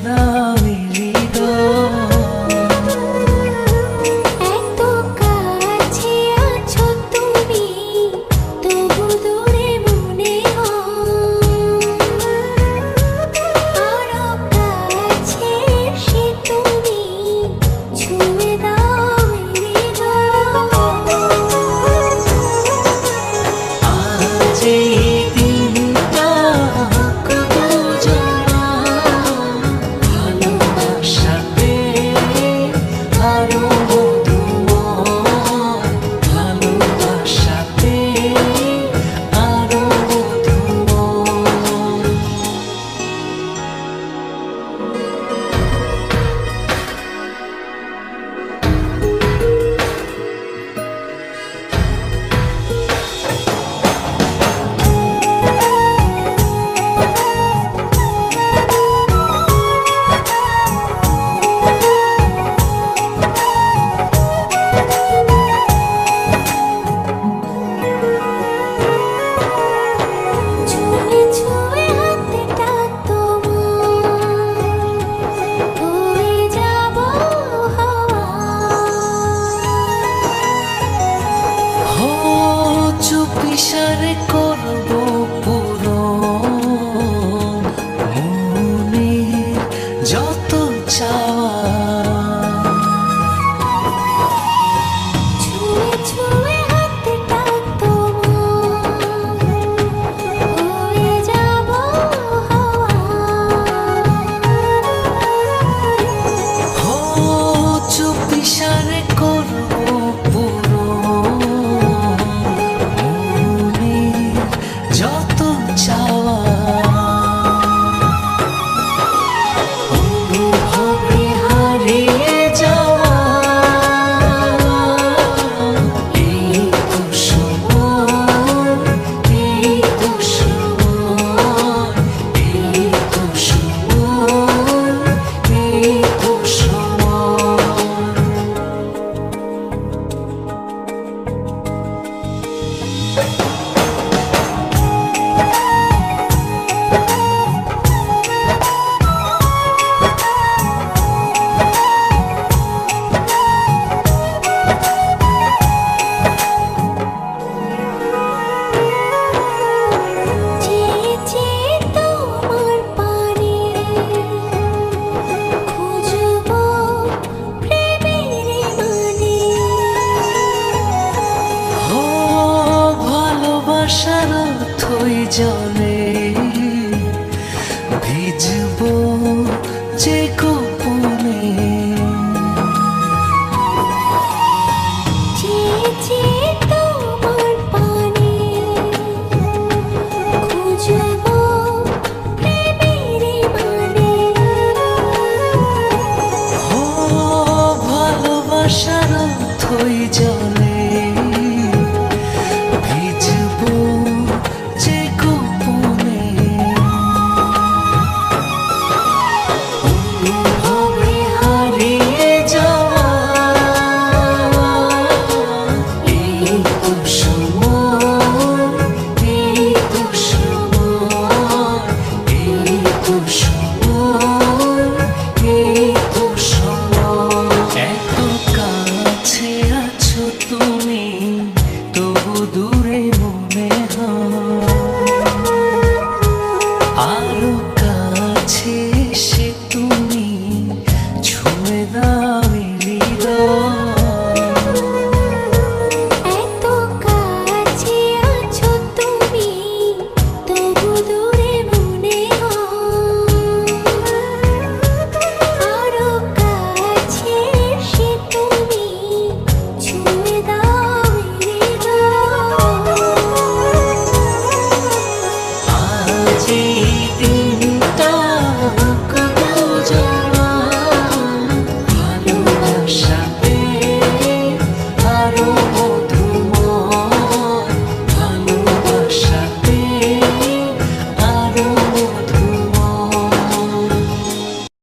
দাও হৃদয়। এত কাছে আছো তুমি, তবু দূরে মনে হয়। আরো কাছে এসে তুমি ছুঁয়ে দাও হৃদয়। আজ এই দিনটা কত জমা, ভালোবাসাতে আরো মধুময়, ভালোবাসাতে আরো মধুময়। ছুঁয়ে ছুঁয়ে হাতটা তোমার, হয়ে যাব হাওয়া। ও চুপিসারে করবো পূরণ মনের যত চাওয়া। ছুঁয়ে ছুঁয়ে হাতটা তোমার, হয়ে যাব হাওয়া। ও চুপিসারে করবো পূরণ মনের যত চাওয়া। অনুভবে হারিয়ে যাওয়া এই তো সময়, এই তো সময়, এই তো সময়, এই তো সময়। চেয়ে চেয়ে তোমার পানে খুঁজবো প্রেমের মানে। ও ভালোবাসার অথই জলে ভিজবো যে গোপনে। চেয়ে চেয়ে তোমার পানে খুঁজবো প্রেমের মানে। ও ভালোবাসার অথই জলে